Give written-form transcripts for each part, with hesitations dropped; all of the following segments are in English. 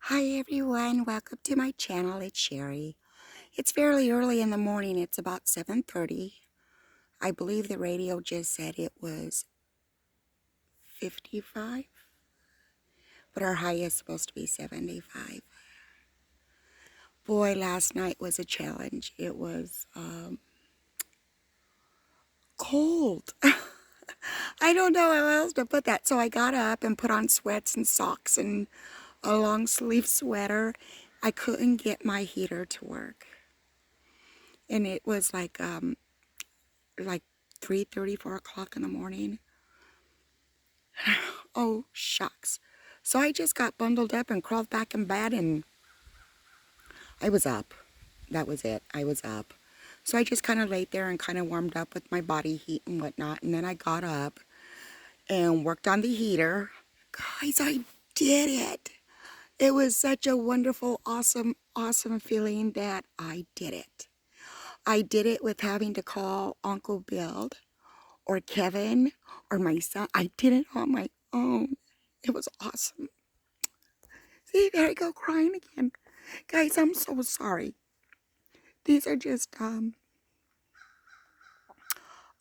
Hi everyone, welcome to my channel. It's Sherry. It's fairly early in the morning. It's about 7:30. I believe the radio just said it was 55, but our high is supposed to be 75. Boy, last night was a challenge. It was cold. I don't know how else to put that. So I got up and put on sweats and socks and a long sleeve sweater. I couldn't get my heater to work. And it was like 3:30, 4 o'clock in the morning. Oh, shucks. So I just got bundled up and crawled back in bed, and I was up. That was it. I was up. So I just kind of laid there and kind of warmed up with my body heat and whatnot. And then I got up and worked on the heater. Guys, I did it. It was such a wonderful, awesome feeling that I did it. I did it with having to call Uncle Bill or Kevin or my son. I did it on my own. It was awesome. See, there I go crying again. Guys, I'm so sorry. These are just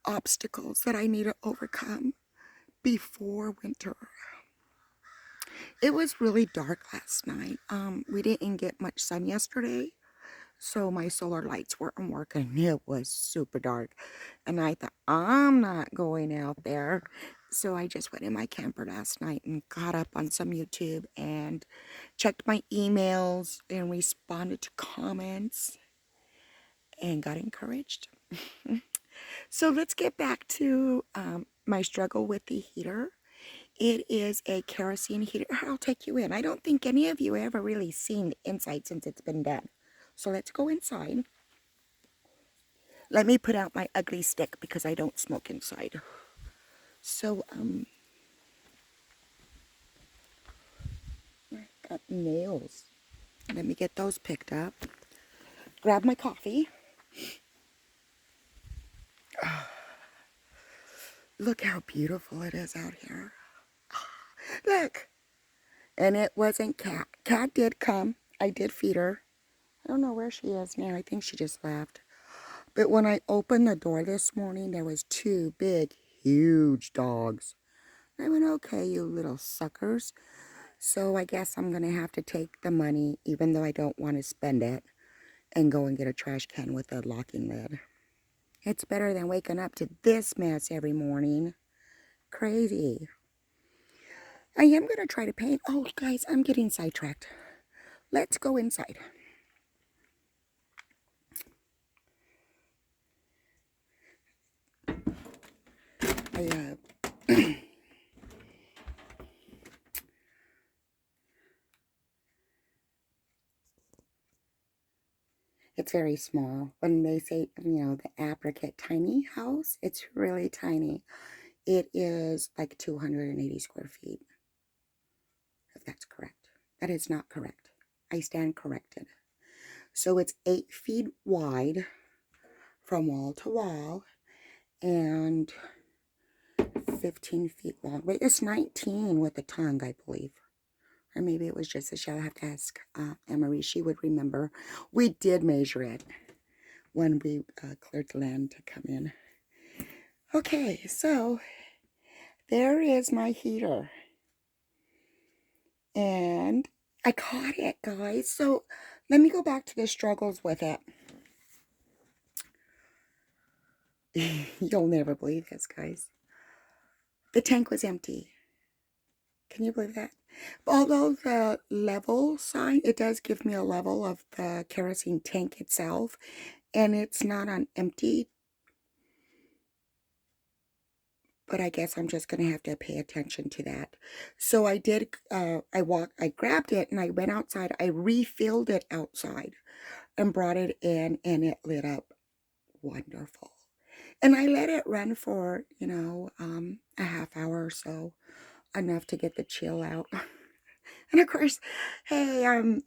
obstacles that I need to overcome before winter. It was really dark last night. We didn't get much sun yesterday, so my solar lights weren't working. It was super dark, and I thought, I'm not going out there. So I just went in my camper last night and got up on some YouTube and checked my emails and responded to comments and got encouraged. So let's get back to my struggle with the heater. It is a kerosene heater. I'll take you in. I don't think any of you ever really seen the inside since it's been done. So let's go inside. Let me put out my ugly stick because I don't smoke inside. So, got nails. Let me get those picked up. Grab my coffee. Look how beautiful it is out here. Look. And it wasn't Cat. Cat did come. I did feed her. I don't know where she is now. I think she just left. But when I opened the door this morning, there was two big, huge dogs. I went, okay, you little suckers. So I guess I'm going to have to take the money, even though I don't want to spend it, and go and get a trash can with a locking lid. It's better than waking up to this mess every morning. Crazy. I am going to try to paint. Oh, guys, I'm getting sidetracked. Let's go inside. It's very small. When they say, the Apricate tiny house, it's really tiny. It is like 280 square feet, if that's correct. That is not correct. I stand corrected. So it's 8 feet wide from wall to wall and 15 feet long. Wait, it's 19 with the tongue, I believe. Or maybe it was just a shell. I have to ask Anne-Marie. She would remember. We did measure it when we cleared the land to come in. Okay, so there is my heater. And I caught it, guys. So let me go back to the struggles with it. You'll never believe this, guys. The tank was empty. Can you believe that? Although the level sign, it does give me a level of the kerosene tank itself, and it's not on empty. But I guess I'm just going to have to pay attention to that. So I did, I grabbed it and I went outside. I refilled it outside and brought it in, and it lit up wonderful. And I let it run for, a half hour or so, enough to get the chill out. And of course, hey, I'm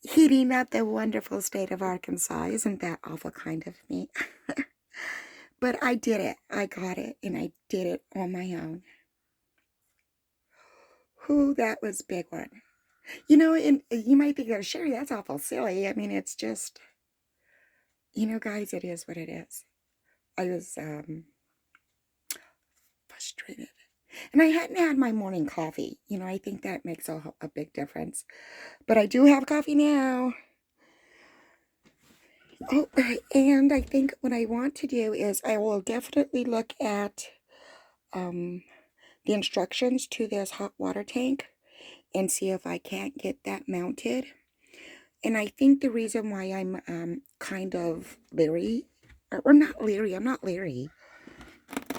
heating up the wonderful state of Arkansas. Isn't that awful kind of me? But I did it. I got it, and I did it on my own. Whew, that was a big one. You know, and you might think, oh, Sherry, that's awful silly. I mean, it's just, guys, it is what it is. I was frustrated. And I hadn't had my morning coffee. I think that makes a big difference. But I do have coffee now. Oh, and I think what I want to do is I will definitely look at um, the instructions to this hot water tank and see if I can't get that mounted. And I think the reason why I'm kind of leery, or not leery, I'm not leery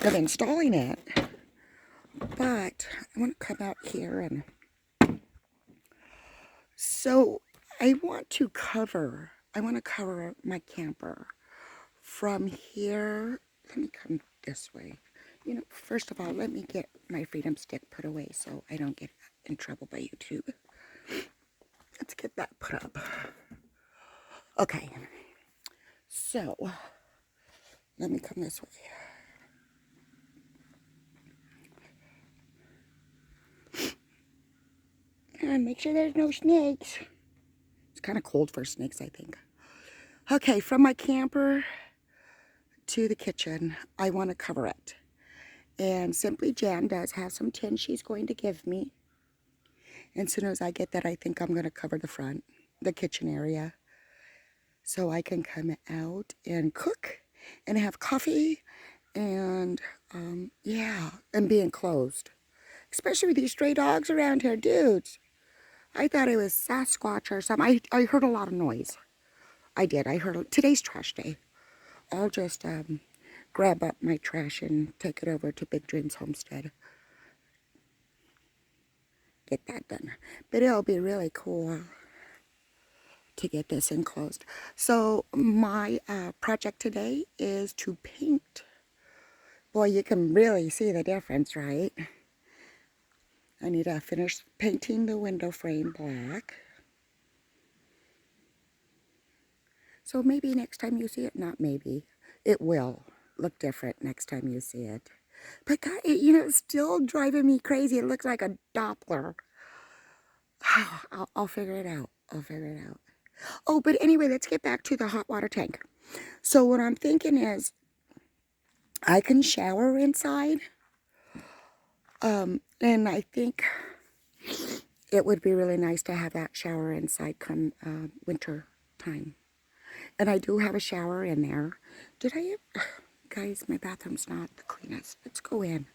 of installing it, but I want to come out here and so I want to cover my camper from here. Let me come this way. First of all, let me get my Freedom Stick put away so I don't get in trouble by YouTube. Let's get that put up. Okay, so let me come this way. And make sure there's no snakes. It's kind of cold for snakes, I think. Okay, from my camper to the kitchen, I want to cover it. And Simply Jan does have some tin she's going to give me. And as soon as I get that, I think I'm going to cover the front, the kitchen area, so I can come out and cook and have coffee and, yeah, and be enclosed. Especially with these stray dogs around here, dudes. I thought it was Sasquatch or something. I heard a lot of noise. I did. Today's trash day. I'll just grab up my trash and take it over to Big Dreams Homestead. Get that done. But it'll be really cool to get this enclosed. So my project today is to paint. Boy, you can really see the difference, right? I need to finish painting the window frame black. So maybe next time you see it, not maybe, it will look different next time you see it. But God, it's still driving me crazy. It looks like a Doppler. I'll figure it out. I'll figure it out. Oh, but anyway, let's get back to the hot water tank. So what I'm thinking is I can shower inside. And I think it would be really nice to have that shower inside come winter time. And I do have a shower in there. Guys, my bathroom's not the cleanest. Let's go in.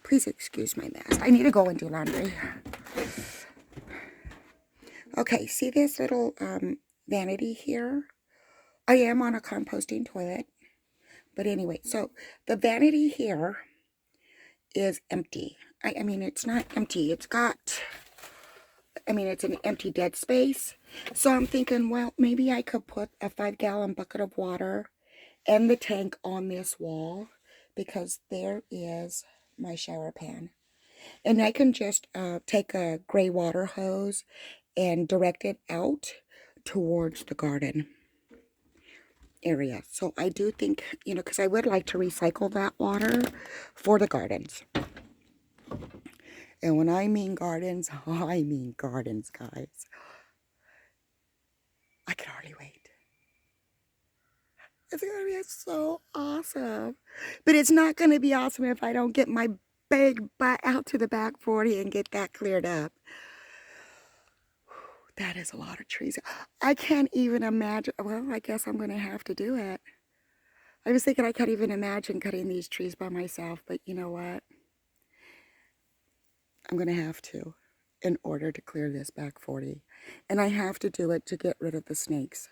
Please excuse my mess. I need to go and do laundry. Okay, see this little vanity here? I am on a composting toilet. But anyway, so the vanity here is empty. I mean, it's not empty. It's an empty dead space. So I'm thinking, well, maybe I could put a 5-gallon bucket of water and the tank on this wall because there is my shower pan. And I can just take a gray water hose and direct it out towards the garden area. So I do think, because I would like to recycle that water for the gardens. And when I mean gardens, I mean gardens, guys. I can hardly wait. It's going to be so awesome. But it's not going to be awesome if I don't get my big butt out to the back 40 and get that cleared up. That is a lot of trees. I can't even imagine. Well, I guess I'm going to have to do it. I was thinking I can't even imagine cutting these trees by myself. But you know what? I'm going to have to in order to clear this back 40. And I have to do it to get rid of the snakes.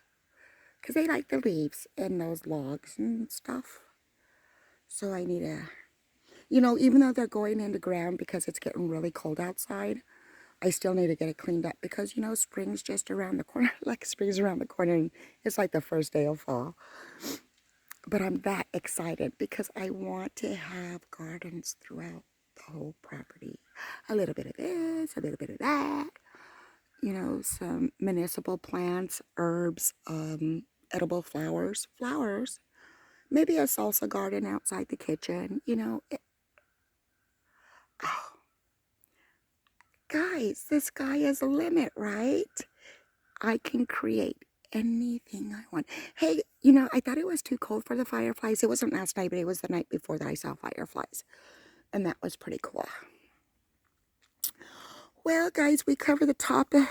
Because they like the leaves and those logs and stuff. So I need to, even though they're going into ground because it's getting really cold outside, I still need to get it cleaned up because, spring's just around the corner. Like spring's around the corner and it's like the first day of fall. But I'm that excited because I want to have gardens throughout the whole property. A little bit of this, a little bit of that. Some municipal plants, herbs, edible flowers. Maybe a salsa garden outside the kitchen. Guys, the sky is the limit, right? I can create anything I want. Hey, you know, I thought it was too cold for the fireflies. It wasn't last night, but it was the night before that I saw fireflies. And that was pretty cool. Well, guys, we covered the top of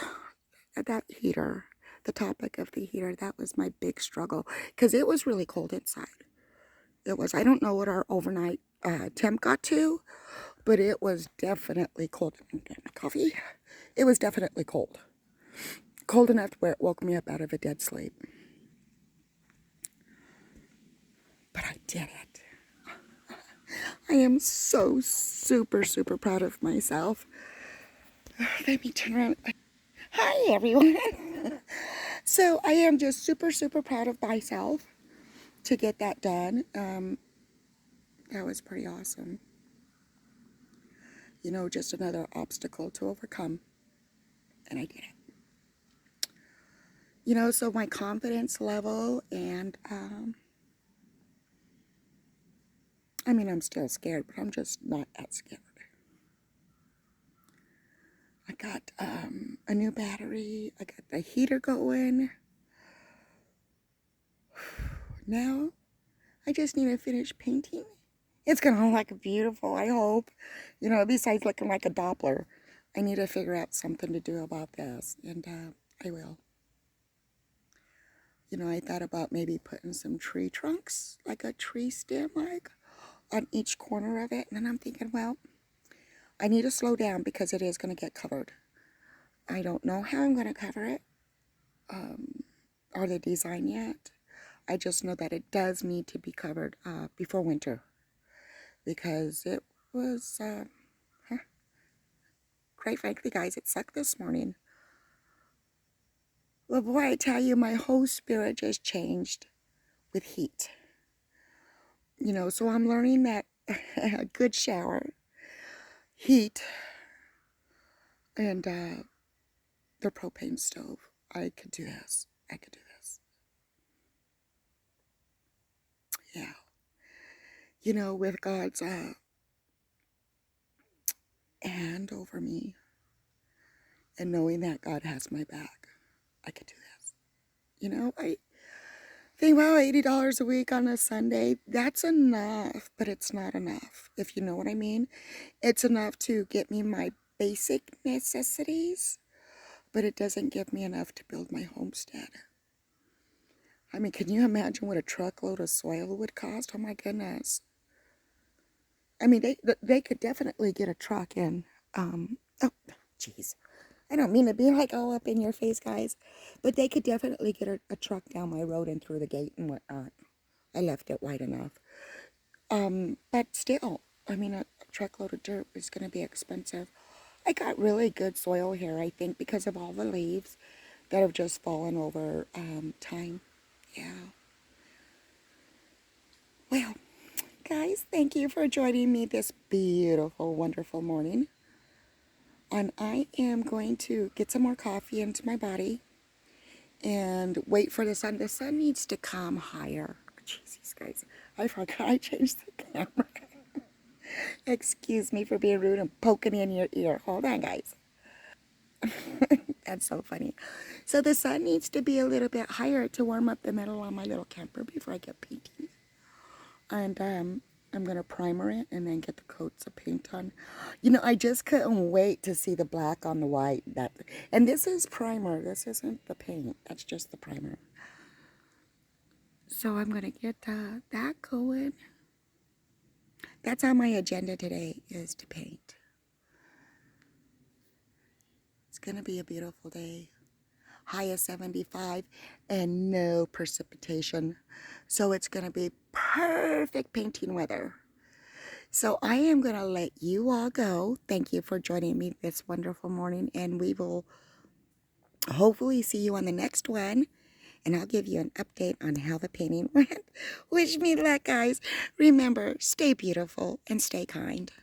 that heater. The topic of the heater. That was my big struggle. Because it was really cold inside. It was. I don't know what our overnight temp got to. But it was definitely cold. Get my coffee. It was definitely cold. Cold enough where it woke me up out of a dead sleep. But I did it. I am so super proud of myself. Let me turn around. Hi, everyone. So I am just super proud of myself to get that done. That was pretty awesome. You know, just another obstacle to overcome. And I did it. You know, so my confidence level and, I mean, I'm still scared, but I'm just not that scared. I got a new battery. I got the heater going. Now, I just need to finish painting. It's going to look beautiful, I hope. You know, besides looking like a Doppler, I need to figure out something to do about this, and I will. You know, I thought about maybe putting some tree trunks, like a tree stem, like, on each corner of it. And then I'm thinking, well, I need to slow down because it is going to get covered. I don't know how I'm going to cover it, or the design yet. I just know that it does need to be covered before winter. Because it was, quite frankly, guys, it sucked this morning. Well, boy, I tell you, my whole spirit just changed with heat. You know, so I'm learning that a good shower, heat, and the propane stove. I could do this. I could do this. Yeah. You know, with God's hand over me and knowing that God has my back, I could do this. You know, I think, well, $80 a week on a Sunday, that's enough, but it's not enough, if you know what I mean. It's enough to get me my basic necessities, but it doesn't give me enough to build my homestead. I mean, can you imagine what a truckload of soil would cost? Oh my goodness. I mean, they could definitely get a truck in. Oh, jeez. I don't mean to be like all up in your face, guys, but they could definitely get a truck down my road and through the gate and whatnot. I left it wide enough. But still, I mean, a truckload of dirt is going to be expensive. I got really good soil here, I think, because of all the leaves that have just fallen over time. Yeah. Well, guys, thank you for joining me this beautiful, wonderful morning. And I am going to get some more coffee into my body and wait for the sun. The sun needs to come higher. Jesus, guys, I forgot I changed the camera. Excuse me for being rude and poking in your ear. Hold on, guys. That's so funny. So the sun needs to be a little bit higher to warm up the metal on my little camper before I get painting. And I'm going to primer it and then get the coats of paint on. You know, I just couldn't wait to see the black on the white. And this is primer. This isn't the paint. That's just the primer. So I'm going to get that going. That's on my agenda today, is to paint. It's going to be a beautiful day. High of 75 and no precipitation. So it's going to be perfect painting weather. So I am going to let you all go. Thank you for joining me this wonderful morning. And we will hopefully see you on the next one. And I'll give you an update on how the painting went. Wish me luck, guys. Remember, stay beautiful and stay kind.